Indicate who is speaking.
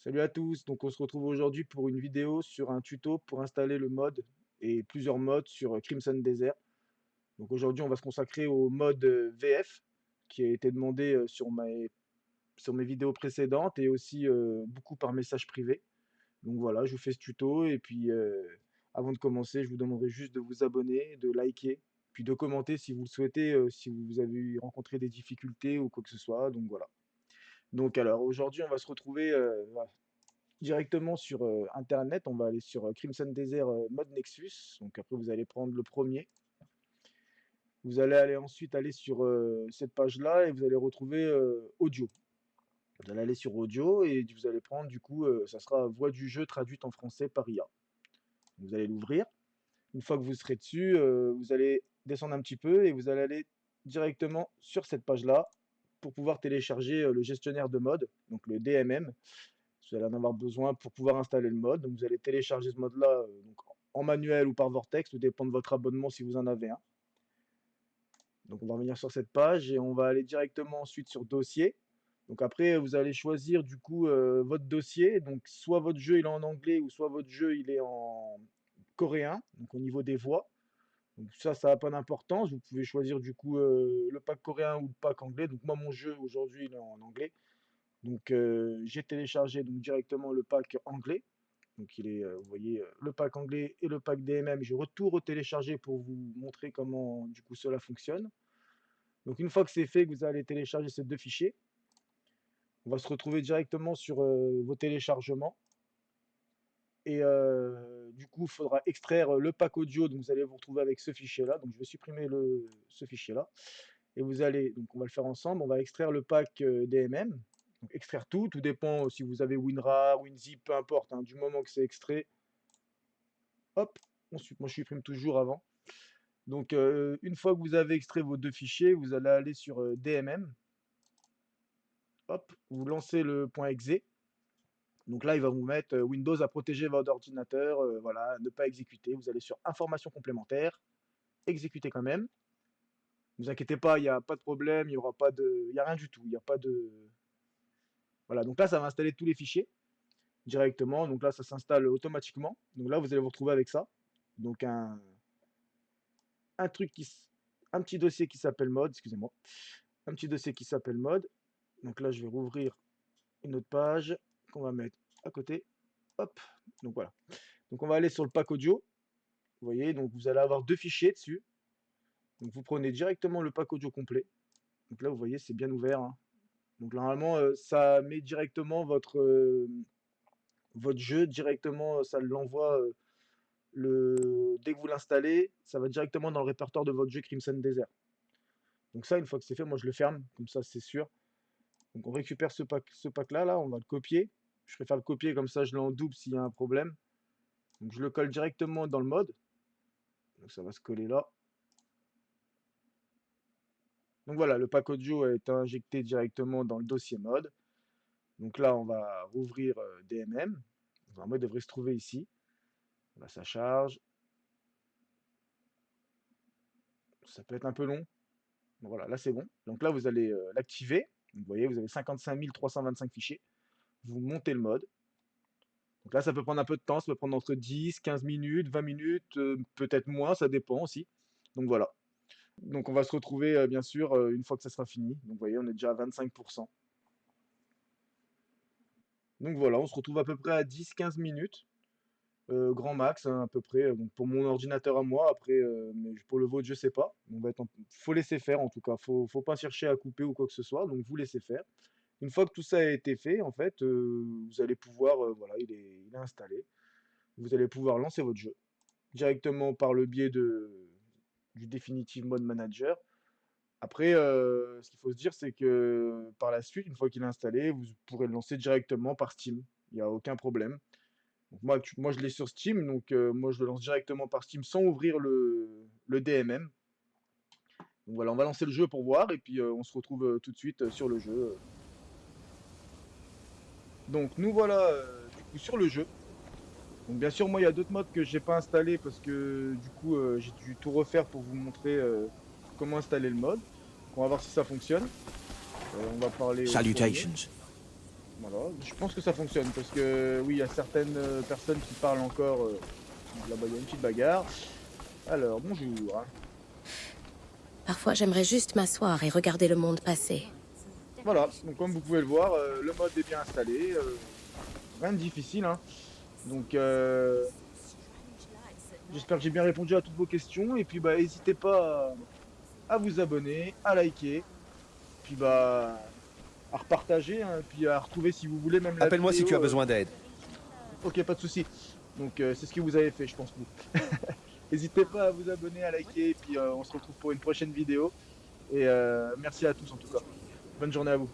Speaker 1: Salut à tous, donc on se retrouve aujourd'hui pour une vidéo sur un tuto pour installer le mode et plusieurs modes sur Crimson Desert. Donc aujourd'hui on va se consacrer au mode VF qui a été demandé sur mes vidéos précédentes et aussi beaucoup par message privé. Donc voilà, je vous fais ce tuto et puis avant de commencer je vous demanderai juste de vous abonner, de liker, puis de commenter si vous le souhaitez, si vous avez rencontré des difficultés ou quoi que ce soit. Donc voilà. Donc alors aujourd'hui on va se retrouver directement sur internet, on va aller sur Crimson Desert mode Nexus. Donc après vous allez prendre le premier. Vous allez aller ensuite aller sur cette page-là et vous allez retrouver audio. Vous allez aller sur audio et vous allez prendre du coup, ça sera voix du jeu traduite en français par IA. Vous allez l'ouvrir. Une fois que vous serez dessus, vous allez descendre un petit peu et vous allez aller directement sur cette page-là pour pouvoir télécharger le gestionnaire de mode, donc le DMM. Vous allez en avoir besoin pour pouvoir installer le mode. Donc vous allez télécharger ce mode-là donc en manuel ou par Vortex, tout dépend de votre abonnement si vous en avez un. Donc on va revenir sur cette page et on va aller directement ensuite sur dossier. Donc après vous allez choisir du coup votre dossier. Donc soit votre jeu il est en anglais ou soit votre jeu il est en coréen, donc au niveau des voix. Donc ça n'a pas d'importance. Vous pouvez choisir du coup le pack coréen ou le pack anglais. Donc moi mon jeu aujourd'hui il est en anglais. Donc j'ai téléchargé donc directement le pack anglais. Donc il est, vous voyez, le pack anglais et le pack DMM. J'ai tout retéléchargé pour vous montrer comment du coup cela fonctionne. Donc une fois que c'est fait, que vous allez télécharger ces deux fichiers, on va se retrouver directement sur vos téléchargements. Et du coup, il faudra extraire le pack audio. Donc vous allez vous retrouver avec ce fichier-là. Donc je vais supprimer ce fichier-là. Et vous allez, donc on va le faire ensemble. On va extraire le pack DMM. Donc extraire tout dépend si vous avez WinRAR, WinZip, peu importe, hein, du moment que c'est extrait, hop, moi je supprime toujours avant. Donc une fois que vous avez extrait vos deux fichiers, vous allez aller sur DMM, hop, vous lancez le .exe. Donc là, il va vous mettre Windows a protégé votre ordinateur, voilà, ne pas exécuter. Vous allez sur informations complémentaires, exécuter quand même. Ne vous inquiétez pas, il n'y a pas de problème, il n'y aura pas de. Il n'y a rien du tout. Il n'y a pas de. Voilà, donc là, ça va installer tous les fichiers directement. Donc là, ça s'installe automatiquement. Donc là, vous allez vous retrouver avec ça. Donc un truc un petit dossier qui s'appelle mode, excusez-moi. Un petit dossier qui s'appelle mode. Donc là, je vais rouvrir une autre page qu'on va mettre à côté. Hop, donc voilà. Donc on va aller sur le pack audio. Vous voyez, donc vous allez avoir deux fichiers dessus. Donc vous prenez directement le pack audio complet. Donc là, vous voyez, c'est bien ouvert, hein. Donc normalement, ça met directement votre jeu, directement, ça l'envoie dès que vous l'installez, ça va directement dans le répertoire de votre jeu Crimson Desert. Donc ça, une fois que c'est fait, moi je le ferme, comme ça c'est sûr. Donc on récupère ce pack-là, là, on va le copier. Je préfère le copier, comme ça je l'ai en double s'il y a un problème. Donc je le colle directement dans le mode. Donc ça va se coller là. Donc voilà, le pack audio est injecté directement dans le dossier mode. Donc là, on va rouvrir DMM. Normalement, il devrait se trouver ici. Là, ça charge. Ça peut être un peu long. Donc voilà, là, c'est bon. Donc là, vous allez l'activer. Vous voyez, vous avez 55 325 fichiers. Vous montez le mode. Donc là, ça peut prendre un peu de temps. Ça peut prendre entre 10, 15 minutes, 20 minutes, peut-être moins, ça dépend aussi. Donc voilà. Donc on va se retrouver, bien sûr, une fois que ça sera fini. Donc vous voyez, on est déjà à 25%. Donc voilà, on se retrouve à peu près à 10-15 minutes. Grand max, hein, à peu près. Donc pour mon ordinateur à moi, après, mais pour le vôtre, je sais pas. Faut laisser faire en tout cas. Faut pas chercher à couper ou quoi que ce soit. Donc vous laissez faire. Une fois que tout ça a été fait, en fait, vous allez pouvoir, voilà, il est installé. Vous allez pouvoir lancer votre jeu directement par le biais du Definitive Mode Manager. Après, ce qu'il faut se dire, c'est que par la suite, une fois qu'il est installé, vous pourrez le lancer directement par Steam. Il n'y a aucun problème. Donc moi, je l'ai sur Steam, donc moi, je le lance directement par Steam sans ouvrir le DMM. Donc voilà, on va lancer le jeu pour voir, et puis on se retrouve tout de suite sur le jeu. Donc nous voilà du coup sur le jeu. Donc bien sûr, moi, il y a d'autres modes que j'ai pas installés parce que du coup, j'ai dû tout refaire pour vous montrer comment installer le mode. Donc on va voir si ça fonctionne. On va parler au premier.
Speaker 2: Salutations.
Speaker 1: Voilà, je pense que ça fonctionne parce que oui, il y a certaines, personnes qui parlent encore, là-bas, il y a une petite bagarre. Alors bonjour, hein.
Speaker 2: Parfois, j'aimerais juste m'asseoir et regarder le monde passer.
Speaker 1: Voilà, donc comme vous pouvez le voir, le mode est bien installé, rien de difficile, hein. Donc j'espère que j'ai bien répondu à toutes vos questions et puis, bah, hésitez pas à vous abonner, à liker, puis, bah, à repartager, hein, puis à retrouver si vous voulez même la
Speaker 3: Appelle-moi si tu as
Speaker 1: vidéo,
Speaker 3: besoin d'aide.
Speaker 1: OK, pas de souci. Donc c'est ce que vous avez fait, je pense, vous. N'hésitez pas à vous abonner, à liker et puis, on se retrouve pour une prochaine vidéo et merci à tous en tout cas. Bonne journée à vous.